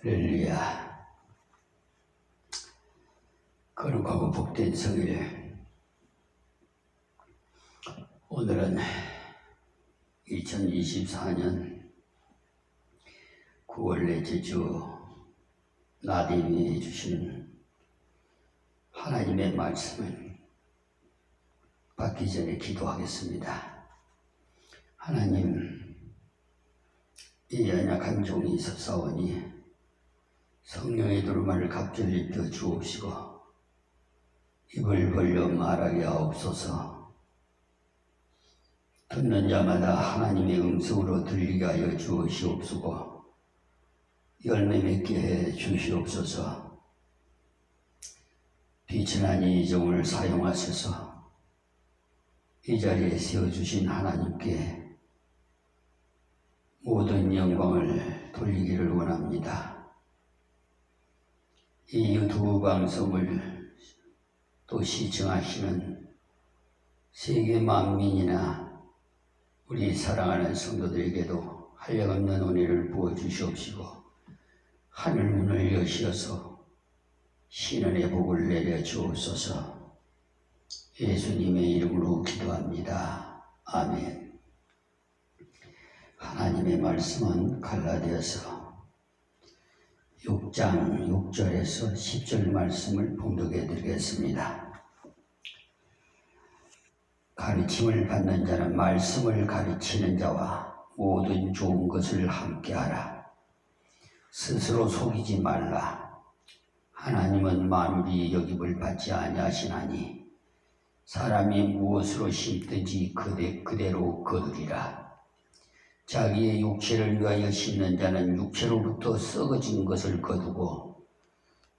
할렐루야. 거룩하고 복된 성일, 오늘은 2024년 9월 넷째 주 나님이 주신 하나님의 말씀을 받기 전에 기도하겠습니다. 하나님, 이 연약한 종이 있었사오니 성령의 두루마를 각별히 입혀 주옵시고 입을 벌려 말하게 하옵소서. 듣는 자마다 하나님의 음성으로 들리게 하여 주시옵소서. 열매 맺게 해 주시옵소서. 비천한 이 종을 사용하셔서 이 자리에 세워주신 하나님께 모든 영광을 돌리기를 원합니다. 이 유튜브 방송을 또 시청하시는 세계 만민이나 우리 사랑하는 성도들에게도 한량없는 은혜를 부어주시옵시고 하늘 문을 여시어서 신원의 복을 내려 주옵소서. 예수님의 이름으로 기도합니다. 아멘. 하나님의 말씀은 갈라디아서 6장 6절에서 10절 말씀을 봉독해 드리겠습니다. 가르침을 받는 자는 말씀을 가르치는 자와 모든 좋은 것을 함께하라. 스스로 속이지 말라. 하나님은 만물이 영입을 받지 아니하시나니 사람이 무엇으로 심든지 그대로 거두리라. 자기의 육체를 위하여 심는 자는 육체로부터 썩어진 것을 거두고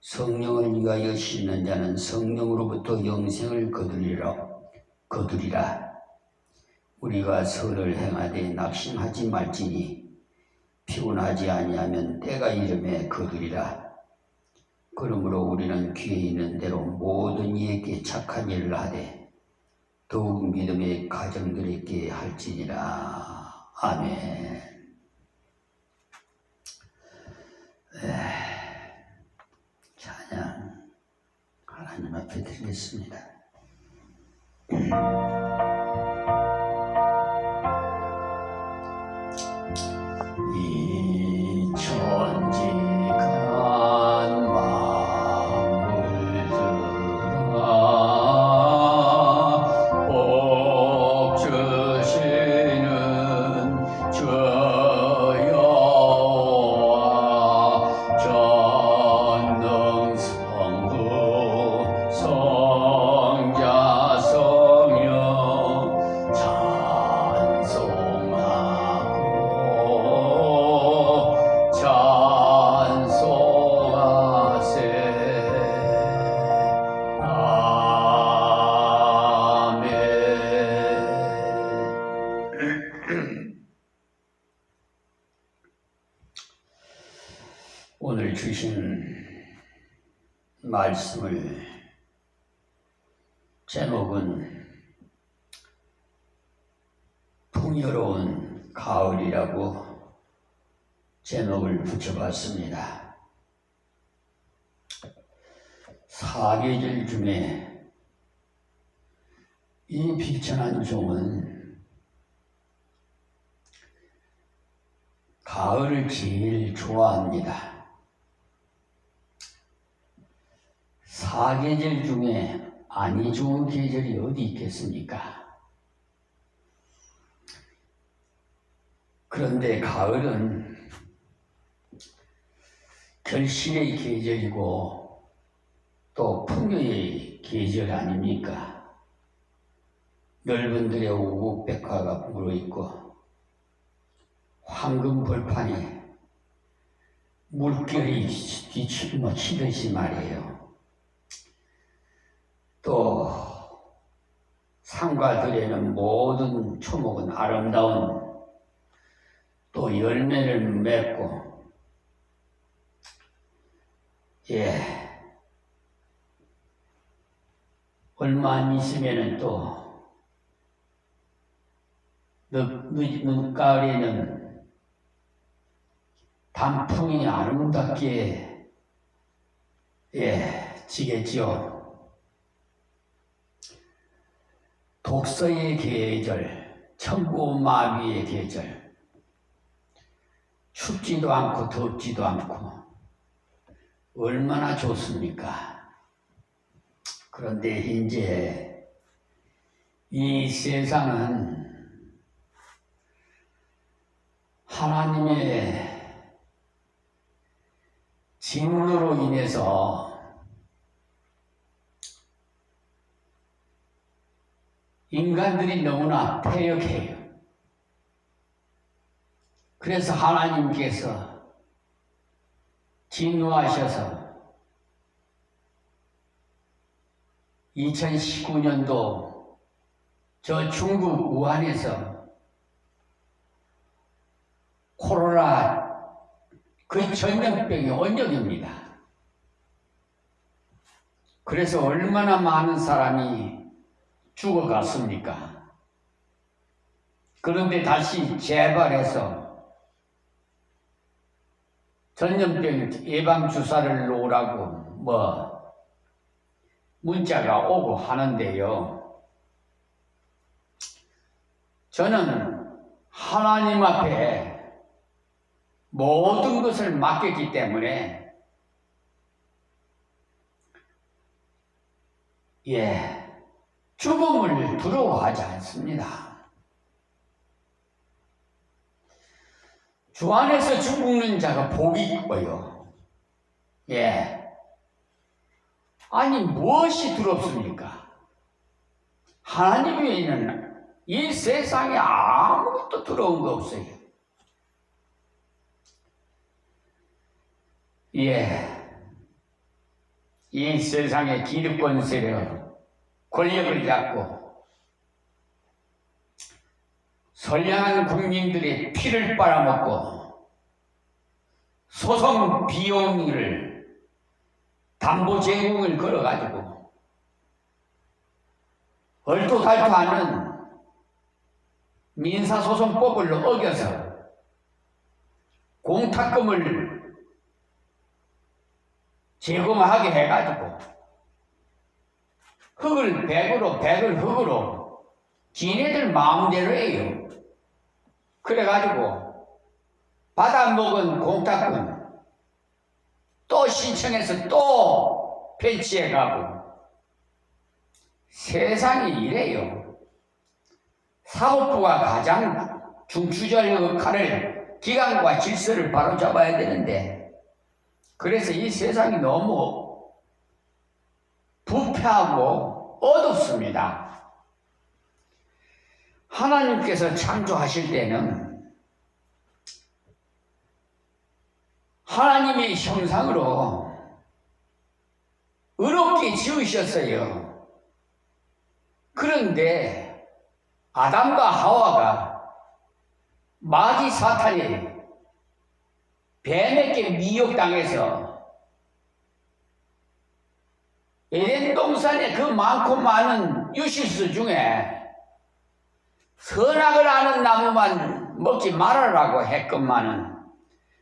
성령을 위하여 심는 자는 성령으로부터 영생을 거두리라. 우리가 선을 행하되 낙심하지 말지니 피곤하지 아니하면 때가 이름에 거두리라. 그러므로 우리는 귀에 있는 대로 모든 이에게 착한 일을 하되 더욱 믿음의 가정들에게 할지니라. 아멘. 찬양 하나님 앞에 드리겠습니다. 이 천지간 만물들아 복 주시는 주 여호와 전능성부 성자 성령 찬송하고 찬송하세. 아멘. 오늘 주신 말씀을 제목은 풍요로운 가을이라고 제목을 붙여봤습니다. 사계절 중에 이 비천한 종은 가을을 제일 좋아합니다. 사계절 중에 아니 좋은 계절이 어디 있겠습니까? 그런데 가을은 결실의 계절이고 또 풍요의 계절 아닙니까? 넓은 들에 우국백화가 물어있고 황금 벌판에 물결이 치듯이 말이에요. 또 산과 들에는 모든 초목은 아름다운 또 열매를 맺고, 얼마 안 있으면은 또 늦가을에는 단풍이 아름답게 지겠지요. 독서의 계절, 천고마비의 계절, 춥지도 않고 덥지도 않고 얼마나 좋습니까? 그런데 이제 이 세상은 하나님의 진노로 인해서 인간들이 너무나 패역해요. 그래서 하나님께서 진노하셔서 2019년도 저 중국 우한에서 코로나 그 전염병이 원역입니다. 그래서 얼마나 많은 사람이 죽어갔습니까? 그런데 다시 재발해서 전염병 예방주사를 놓으라고 문자가 오고 하는데요. 저는 하나님 앞에 모든 것을 맡겼기 때문에 죽음을 두려워하지 않습니다. 주 안에서 죽는 자가 복이 있고요. 아니 무엇이 두렵습니까? 하나님 외에는 이 세상에 아무것도 두려운 거 없어요. 이 세상의 기득권 세력, 권력을 잡고 선량한 국민들의 피를 빨아먹고 소송 비용을 담보 제공을 걸어가지고 얼토달토하는 민사소송법을 어겨서 공탁금을 제공하게 해가지고 흙을 백으로 백을 흙으로 지네들 마음대로 해요. 그래가지고 받아먹은 공탁금 또 신청해서 또 펜치해가고 세상이 이래요. 사법부가 가장 중추적 역할을 기관과 질서를 바로잡아야 되는데 그래서 이 세상이 너무 부패하고 어둡습니다. 하나님께서 창조하실 때는 하나님의 형상으로 의롭게 지으셨어요. 그런데 아담과 하와가 마귀 사탄이 뱀에게 미혹당해서 에덴 동산의 그 많고 많은 유실수 중에 선악을 아는 나무만 먹지 말아라고 했건만은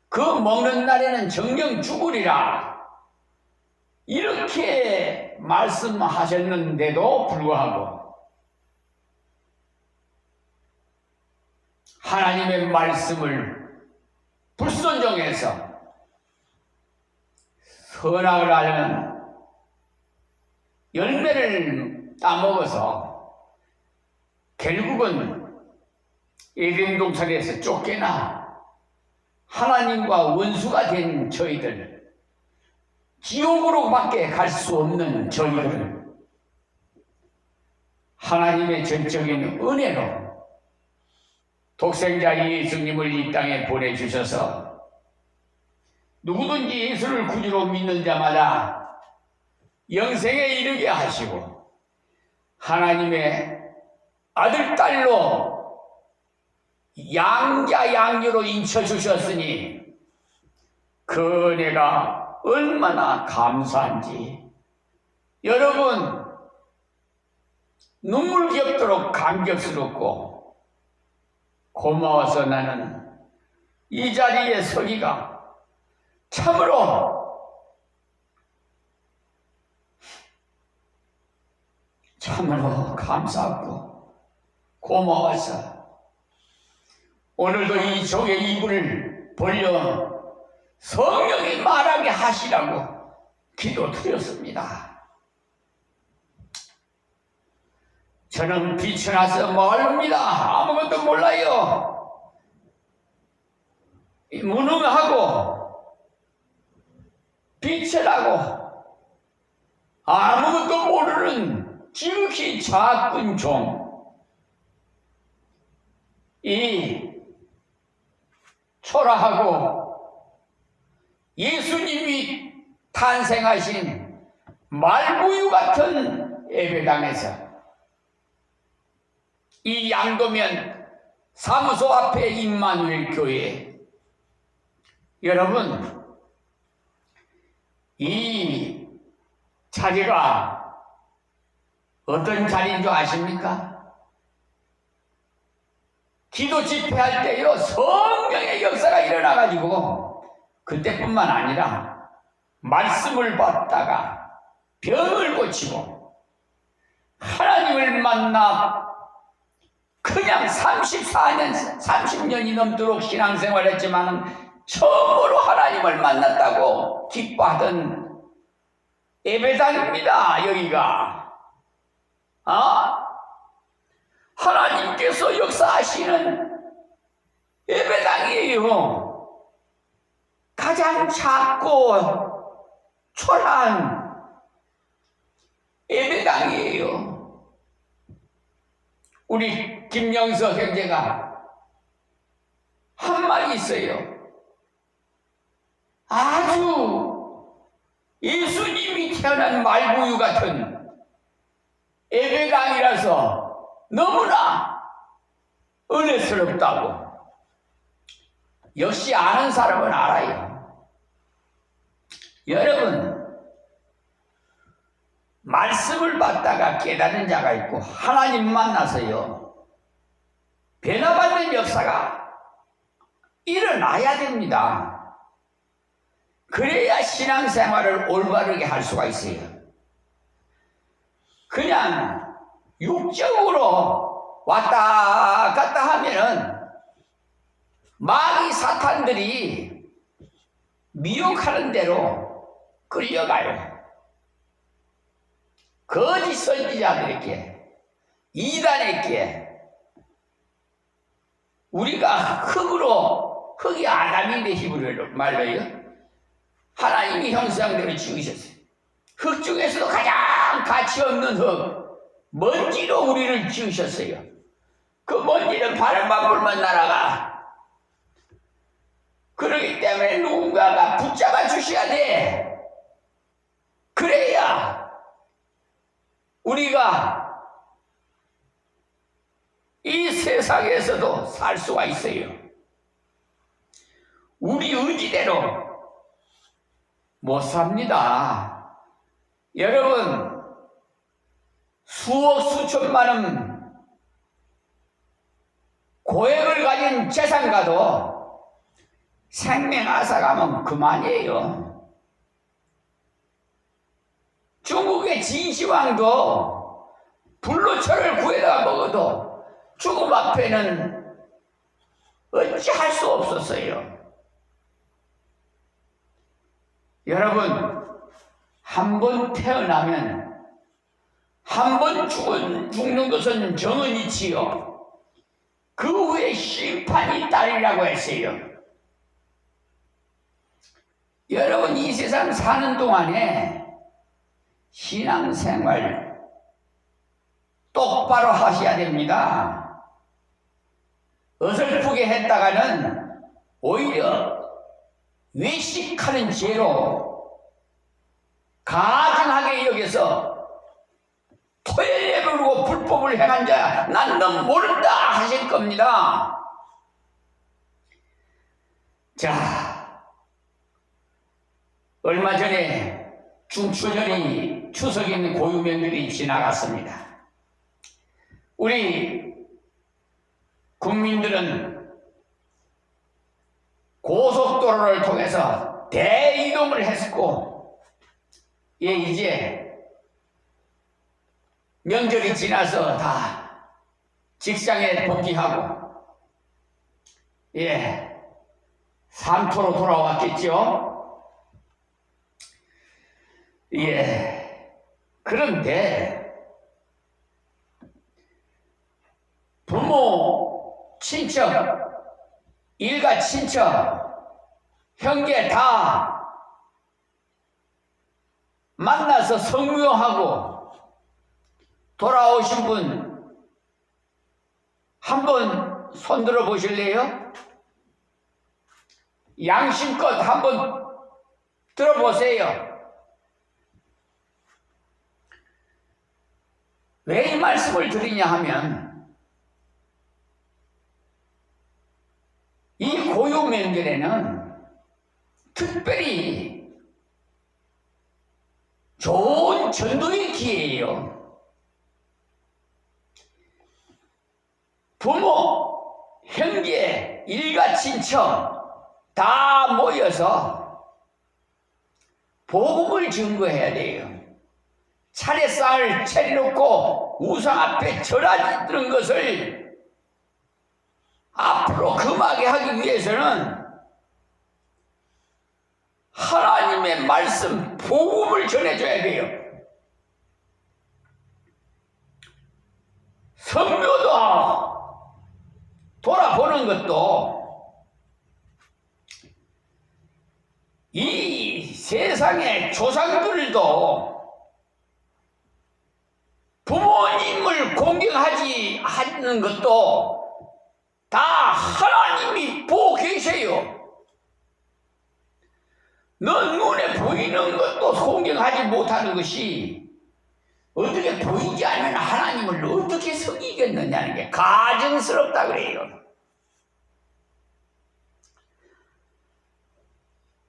그 먹는 날에는 정령 죽으리라 이렇게 말씀하셨는데도 불구하고 하나님의 말씀을 불순종해서 선악을 알면 열매를 따먹어서 결국은 에덴 동산에서 쫓겨나 하나님과 원수가 된 저희들, 지옥으로밖에 갈 수 없는 저희들, 하나님의 전적인 은혜로 독생자 예수님을 이 땅에 보내주셔서 누구든지 예수를 구주로 믿는 자마다 영생에 이르게 하시고 하나님의 아들, 딸로 양자 양유로 인쳐주셨으니 그 은혜가 얼마나 감사한지 여러분 눈물겹도록 감격스럽고 고마워서 나는 이 자리에 서기가 참으로 감사하고 고마워서 오늘도 이 종의 입을 벌려 성령이 말하게 하시라고 기도드렸습니다. 저는 비천해서 멀릅니다. 아무것도 몰라요. 무능하고 비천하고 아무것도 모르는 지극히 작은 종. 이 초라하고 예수님이 탄생하신 말구유 같은 예배당에서 이 양도면 사무소 앞에 임마누엘 교회, 여러분 이 자리가 어떤 자리인 줄 아십니까? 기도 집회할 때요 성령의 역사가 일어나가지고 그때뿐만 아니라 말씀을 받다가 병을 고치고 하나님을 만나 그냥 34년, 30년이 넘도록 신앙생활했지만 처음으로 하나님을 만났다고 기뻐하던 예배당입니다. 여기가 하나님께서 역사하시는 예배당이에요. 가장 작고 초라한 예배당이에요. 우리 김영석 형제가 한 말이 있어요. 아주 예수님이 태어난 말구유 같은 예배당이라서 너무나 은혜스럽다고. 역시 아는 사람은 알아요. 여러분, 말씀을 받다가 깨달은 자가 있고 하나님 만나서요 변화받는 역사가 일어나야 됩니다. 그래야 신앙생활을 올바르게 할 수가 있어요. 그냥 육적으로 왔다 갔다 하면은 마귀 사탄들이 미혹하는 대로 끌려가요. 거짓 선지자들에게, 이단에게 우리가 흙이 아담인데 히브리어 말로요 하나님이 형상대로 지으셨어요. 흙 중에서도 가장 가치 없는 흙, 먼지로 우리를 지으셨어요. 그 먼지는 바람만 불면 날아가. 그렇기 때문에 누군가가 붙잡아 주셔야 돼. 그래야 우리가 이 세상에서도 살 수가 있어요. 우리 의지대로 못 삽니다. 여러분, 수억 수천만 원 고액을 가진 재산가도 생명 앗아가면 그만이에요. 중국의 진시황도 불로초를 구해다가 먹어도 죽음 앞에는 어찌할 수 없었어요. 여러분, 한 번 태어나면 한 번 죽는 것은 정언이지요. 그 후에 심판이 따르라고 했어요. 여러분, 이 세상 사는 동안에 신앙생활 똑바로 하셔야 됩니다. 어설프게 했다가는 오히려 외식하는 죄로 가증하게 여겨서 토요일에 부르고 불법을 행한 자 난 너 모른다 하실 겁니다. 자, 얼마 전에 중추절이 추석인 고유명절이 지나갔습니다. 우리 국민들은 고속도로를 통해서 대이동을 했고, 예, 이제 명절이 지나서 다 직장에 복귀하고, 예, 산토로 돌아왔겠죠. 예, 그런데 부모, 친척, 일가 친척, 형제 다 만나서 성묘하고 돌아오신 분 한번 손들어 보실래요? 양심껏 한번 들어보세요. 왜 이 말씀을 드리냐 하면, 이 고유 명절에는 특별히 좋은 전도의 기회예요. 부모, 형제, 일가 친척 다 모여서 복음을 증거해야 돼요. 차례상을 차려놓고 우상 앞에 절하는 것을 앞으로 금하게 하기 위해서는 하나님의 말씀, 복음을 전해줘야 돼요. 성묘도 돌아보는 것도 이 세상의 조상들도 부모님을 공경하지 않는 것도 다 하나님이 보고 계세요. 너 눈에 보이는 것도 공경하지 못하는 것이 어떻게 보이지 않는 하나님을 어떻게 섬기겠느냐는 게 가증스럽다 그래요.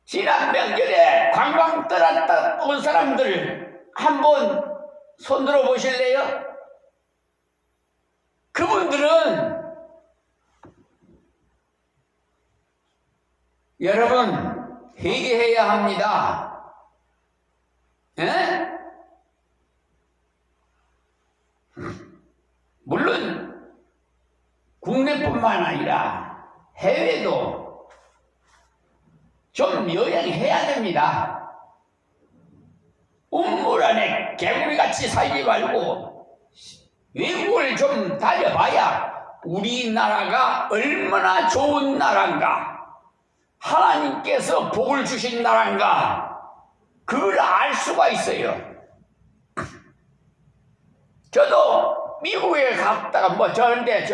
지난 명절에 관광 떠났다 온 사람들 한번 손들어 보실래요? 그분들은 여러분 회개해야 합니다. 에? 물론 국내뿐만 아니라 해외도 좀 여행해야 됩니다. 우물 안에 개구리같이 살지 말고 외국을 좀 다녀봐야 우리나라가 얼마나 좋은 나라인가, 하나님께서 복을 주신 나라인가, 그걸 알 수가 있어요. 저도 미국에 갔다가 저런데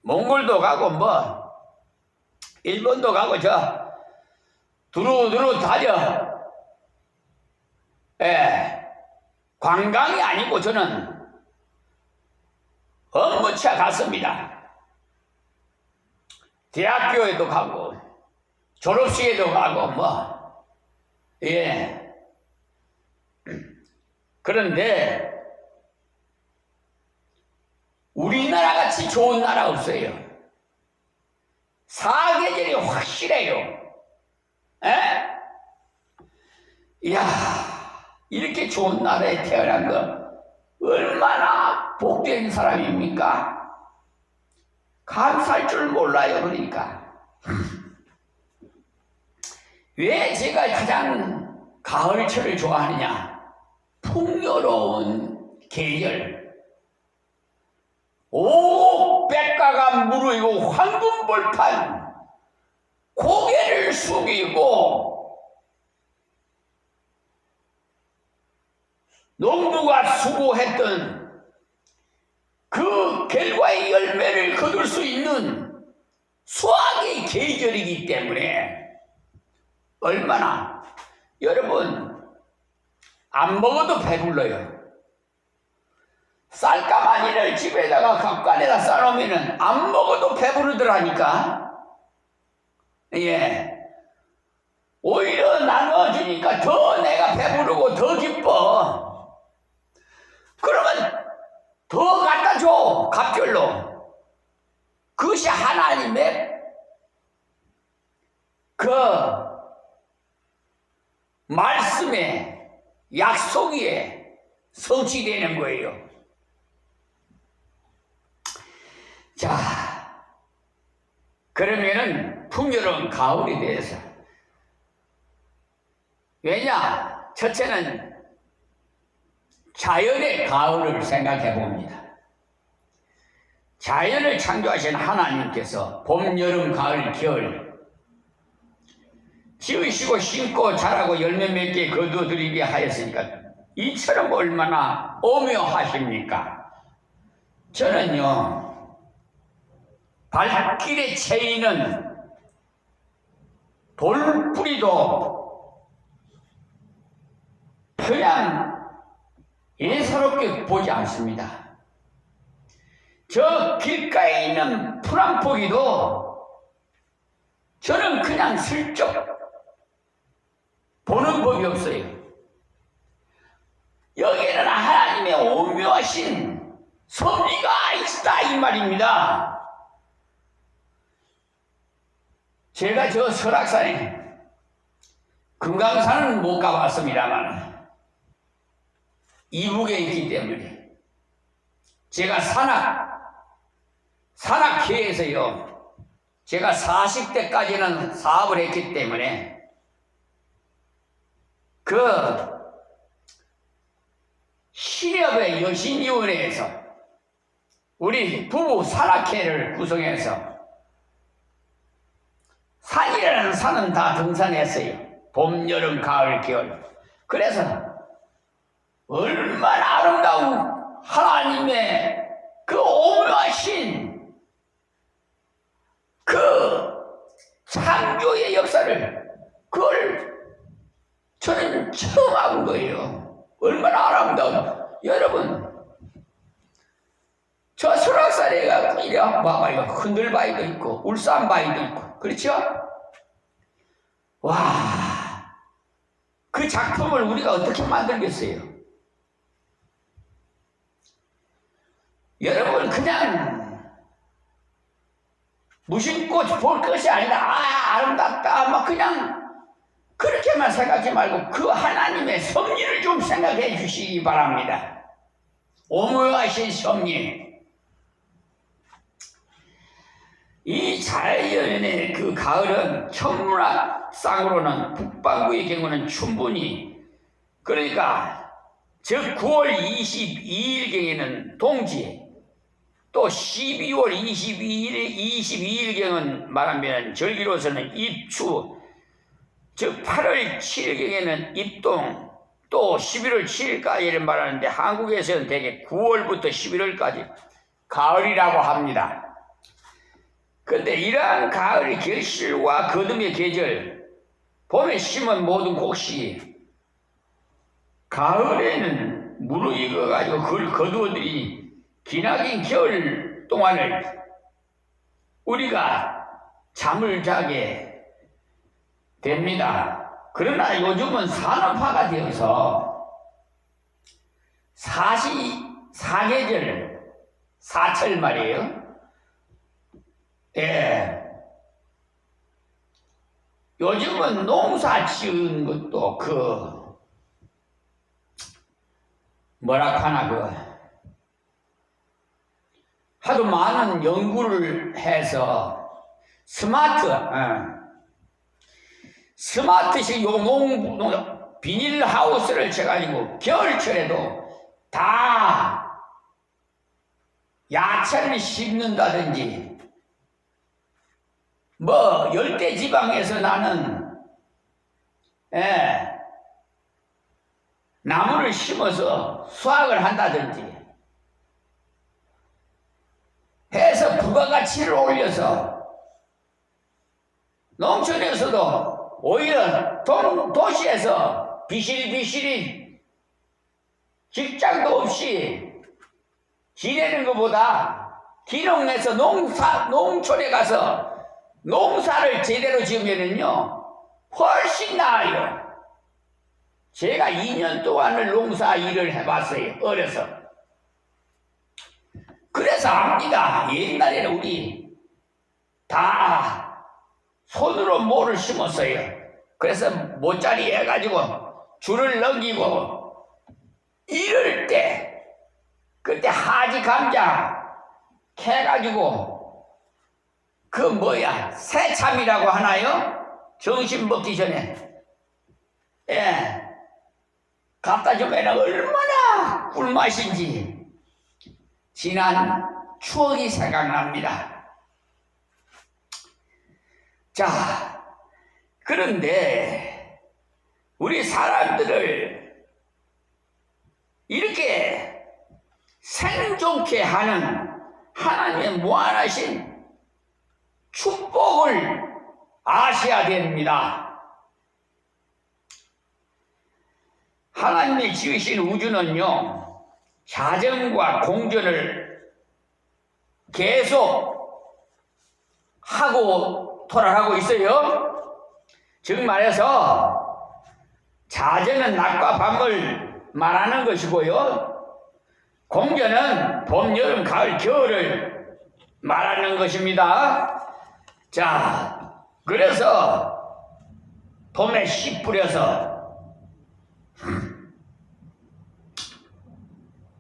몽골도 가고 일본도 가고 두루두루 다녀. 예, 관광이 아니고 저는 업무차 갔습니다. 대학교에도 가고 졸업식에도 가고 예. 그런데 우리나라 같이 좋은 나라 없어요. 사계절이 확실해요. 에? 이야, 이렇게 좋은 나라에 태어난 거 얼마나 복된 사람입니까? 감사할 줄 몰라요. 그러니까 왜 제가 가장 가을철을 좋아하느냐? 풍요로운 계절, 오백가가 무르이고 황금벌판, 고개를 숙이고 농부가 수고했던 그 결과의 열매를 거둘 수 있는 수확의 계절이기 때문에 얼마나, 여러분 안 먹어도 배불러요. 쌀가마니를 집에다가 갑간에다 싸놓으면 안 먹어도 배부르더라니까. 예, 오히려 나눠주니까 더 내가 배부르고 더 기뻐. 그러면 더 갖다 줘, 갑절로. 그것이 하나님의 그 말씀에 약속에 성취되는 거예요. 자, 그러면은 풍요로운 가을에 대해서, 왜냐? 첫째는 자연의 가을을 생각해 봅니다. 자연을 창조하신 하나님께서 봄, 여름, 가을, 겨울 지으시고 심고 자라고 열매 맺게 거두어드리게 하였으니까 이처럼 얼마나 오묘하십니까? 저는요, 발길에 채이는 돌뿌리도 그냥 예사롭게 보지 않습니다. 저 길가에 있는 풀 한 포기도 저는 그냥 슬쩍 보는 법이 없어요. 여기에는 하나님의 오묘하신 섭리가 있다 이 말입니다. 제가 저 설악산에, 금강산은 못 가봤습니다만 이북에 있기 때문에 제가 산악회에서요, 제가 40대까지는 사업을 했기 때문에 그 시협의 여신위원회에서 우리 부부 산악회를 구성해서 산이라는 산은 다 등산했어요. 봄, 여름, 가을, 겨울. 그래서 얼마나 아름다운 하나님의 그 오묘하신 그 창조의 역사를, 그걸 저는 처음 한 거예요. 얼마나 아름다운. 여러분, 저 설악산에 가서 이래 봐봐요. 흔들바위도 있고 울산바위도 있고, 그렇죠? 와, 그 작품을 우리가 어떻게 만들겠어요? 여러분, 그냥 무심코 볼 것이 아니라 아름답다 막 그냥 그렇게만 생각하지 말고 그 하나님의 섭리를 좀 생각해 주시기 바랍니다. 오묘하신 섭리. 이 자연의 그 가을은 천문학상으로는 북반구의 경우는 충분히, 그러니까 즉 9월 22일경에는 동지, 또 12월 22일경은 말하면 절기로서는 입추, 즉 8월 7일경에는 입동, 또 11월 7일까지를 말하는데 한국에서는 대개 9월부터 11월까지 가을이라고 합니다. 그런데 이러한 가을의 결실과 거둠의 계절, 봄에 심은 모든 곡식이 가을에는 무르익어가지고 그걸 거두어들이 기나긴 겨울 동안을 우리가 잠을 자게 됩니다. 그러나 요즘은 산업화가 되어서 사계절, 사철 말이에요. 예. 요즘은 농사 지은 것도 하도 많은 연구를 해서 스마트식 비닐하우스를 쳐가지고 겨울철에도 다 야채를 심는다든지, 뭐 열대지방에서 나는 나무를 심어서 수확을 한다든지 해서 부가가치를 올려서 농촌에서도 오히려 도시에서 비실비실이 직장도 없이 지내는 것보다 기농에서 농촌에 가서 농사를 제대로 지으면은요 훨씬 나아요. 제가 2년 동안을 농사 일을 해봤어요, 어려서. 그래서 압니다. 옛날에는 우리 다 손으로 모를 심었어요. 그래서 모짜리 해가지고 줄을 넘기고 이럴 때 그때 하지 감자 캐가지고 그 뭐야 새참이라고 하나요? 점심 먹기 전에 갖다 주면 얼마나 꿀맛인지 지난 추억이 생각납니다. 자, 그런데 우리 사람들을 이렇게 생존케 하는 하나님의 무한하신 축복을 아셔야 됩니다. 하나님이 지으신 우주는요, 자전과 공전을 계속 하고 돌아가고 있어요. 즉 말해서 자전은 낮과 밤을 말하는 것이고요, 공전은 봄, 여름, 가을, 겨울을 말하는 것입니다. 자, 그래서 봄에 씨 뿌려서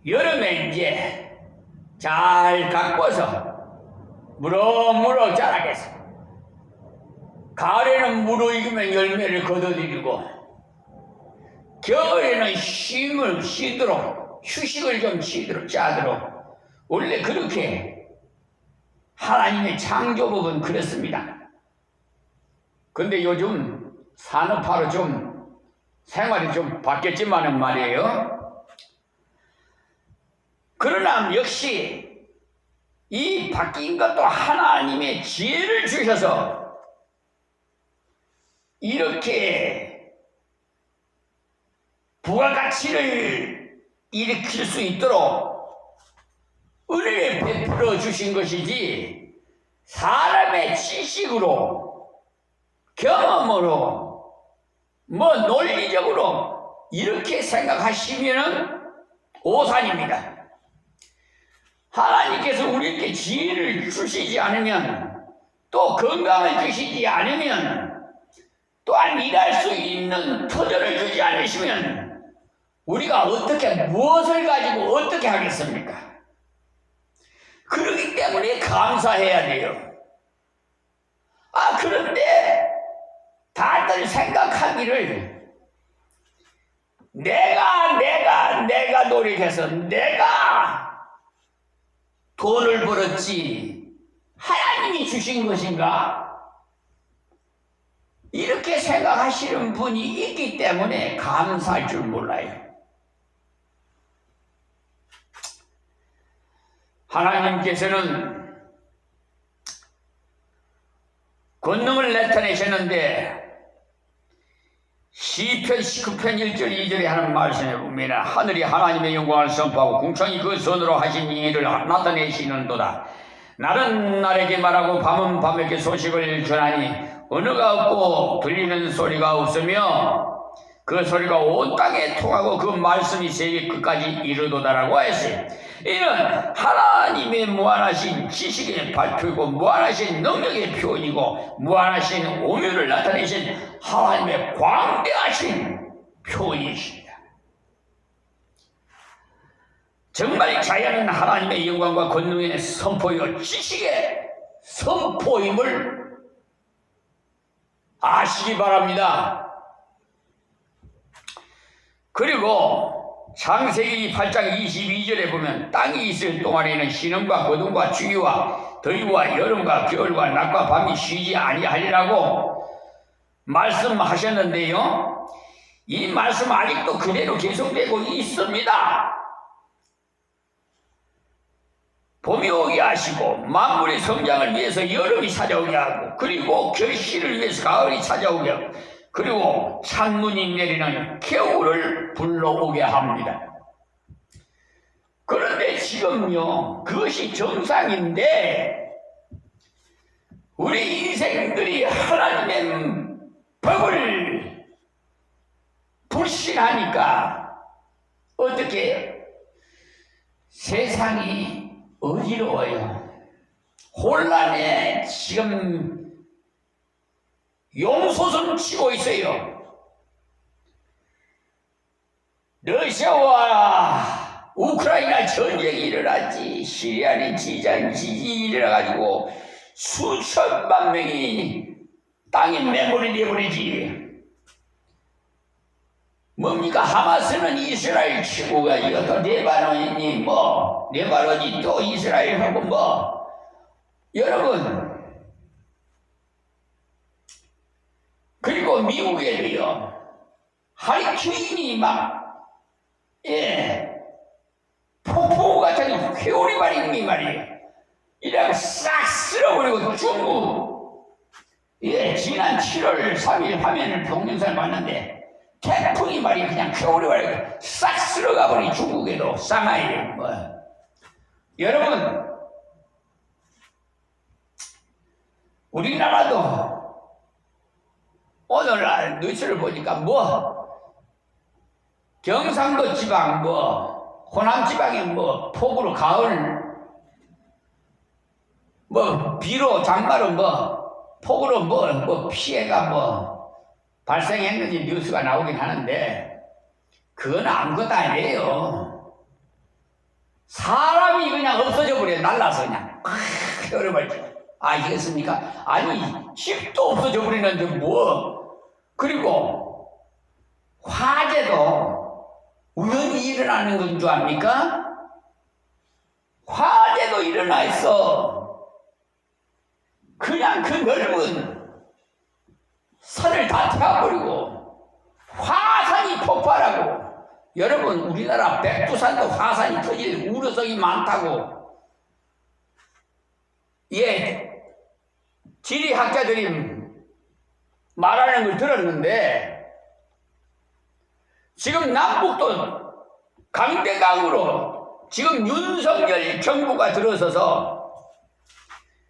여름에 이제 잘 가꿔서 무럭무럭 자라겠어. 가을에는 무르익으면 열매를 거둬들이고, 겨울에는 쉼을 쉬도록, 휴식을 좀 쉬도록 짜도록, 원래 그렇게 하나님의 창조법은 그렇습니다. 근데 요즘 산업화로 좀 생활이 좀 바뀌었지만은 말이에요. 그러나 역시 이 바뀐 것도 하나님의 지혜를 주셔서 이렇게 부가가치를 일으킬 수 있도록 은혜를 베풀어 주신 것이지, 사람의 지식으로, 경험으로, 논리적으로 이렇게 생각하시면 오산입니다. 하나님께서 우리에게 지혜를 주시지 않으면, 또 건강을 주시지 않으면, 또한 일할 수 있는 터전을 주지 않으시면 우리가 어떻게, 무엇을 가지고 어떻게 하겠습니까? 그렇기 때문에 감사해야 돼요. 그런데 다들 생각하기를 내가 노력해서 내가 돈을 벌었지 하나님이 주신 것인가? 이렇게 생각하시는 분이 있기 때문에 감사할 줄 몰라요. 하나님께서는 권능을 나타내셨는데, 시편 19편 1절 2절에 하는 말씀에 보면 하늘이 하나님의 영광을 선포하고 궁창이 그 손으로 하신 일을 나타내시는도다. 날은 날에게 말하고 밤은 밤에게 소식을 전하니 언어가 없고 들리는 소리가 없으며 그 소리가 온 땅에 통하고 그 말씀이 세계 끝까지 이르도다라고 했어요. 이는 하나님의 무한하신 지식의 발표이고 무한하신 능력의 표현이고 무한하신 오묘를 나타내신 하나님의 광대하신 표현이십니다. 정말 자연은 하나님의 영광과 권능의 선포이고 지식의 선포임을 아시기 바랍니다. 그리고 창세기 8장 22절에 보면 땅이 있을 동안에는 신음과 거둠과 추위와 더위와 여름과 겨울과 낮과 밤이 쉬지 아니하리라고 말씀하셨는데요, 이 말씀 아직도 그대로 계속되고 있습니다. 봄이 오게 하시고 만물의 성장을 위해서 여름이 찾아오게 하고, 그리고 결실을 위해서 가을이 찾아오게 하고, 그리고 찬눈이 내리는 겨울을 불러오게 합니다. 그런데 지금요, 그것이 정상인데 우리 인생들이 하나님의 법을 불신하니까 어떻게 세상이 어지러워요. 혼란에 지금 용솟음 치고 있어요. 러시아와 우크라이나 전쟁이 일어났지, 시리아는 지진이 일어나가지고 수천만 명이 땅에 매몰이 되어버리지. 뭡니까? 하마스는 이스라엘 치고 가지고 또 레바논이 레바논이 또 이스라엘하고 여러분, 그리고 미국에도요 하리케인이 폭포 같은 회오리 말이 말이에요. 이래가 싹 쓸어버리고 중국, 지난 7월 3일 화면을 동영상을 봤는데 태풍이 말이야 그냥 회오리 말이 싹 쓸어가 버리. 중국에도 상하이에 여러분, 우리나라도 오늘날 뉴스를 보니까 경상도 지방 호남 지방에 폭우로 가을 비로 장마로 폭우로 피해가 발생했는지 뉴스가 나오긴 하는데 그건 아무것도 아니에요. 사람이 그냥 없어져 버려. 날라서 그냥 얼어버리죠. 아시겠습니까? 아니 집도 없어져 버리는데 그리고 화재도 우연히 일어나는 건 줄 압니까? 화재도 일어나 있어. 그냥 그 넓은 산을 다 태워버리고 화산이 폭발하고. 여러분, 우리나라 백두산도 화산이 터질 우려성이 많다고 지리학자들이 말하는 걸 들었는데, 지금 남북도 강대강으로 지금 윤석열 정부가 들어서서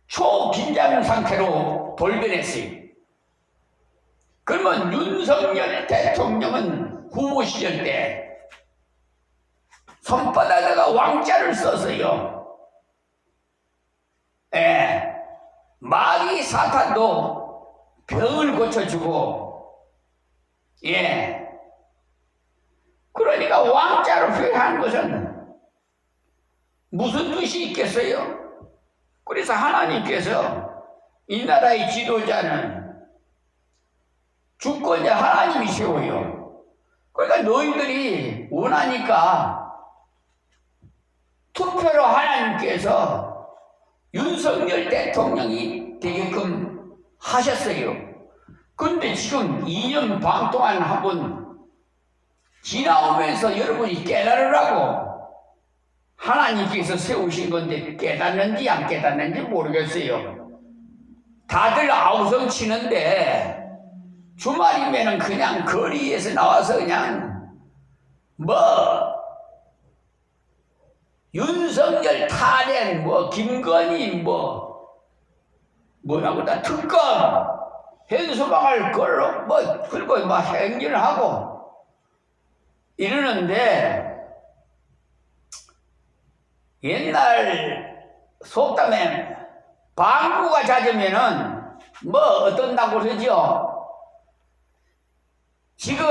초긴장 상태로 돌변했어요. 그러면 윤석열 대통령은 후보 시절 때 손바닥에다가 왕자를 썼어요. 마귀 사탄도 병을 고쳐주고, 그러니까 왕자로 표현하는 것은 무슨 뜻이 있겠어요? 그래서 하나님께서 이 나라의 지도자는 주권자 하나님이 세워요. 그러니까 너희들이 원하니까 투표로 하나님께서 윤석열 대통령이 되게끔 하셨어요. 근데 지금 2년 반 동안 한번 지나오면서 여러분이 깨달으라고 하나님께서 세우신 건데 깨닫는지 안 깨닫는지 모르겠어요. 다들 아우성 치는데 주말이면은 그냥 거리에서 나와서 그냥 윤석열 탄핵, 김건희, 뭐라고 다 특검, 현수막을 걸어, 그리고 행진을 하고 이러는데, 옛날 속담에 방구가 잦으면은 어떤다고 그러죠? 지금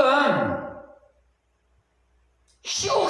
시국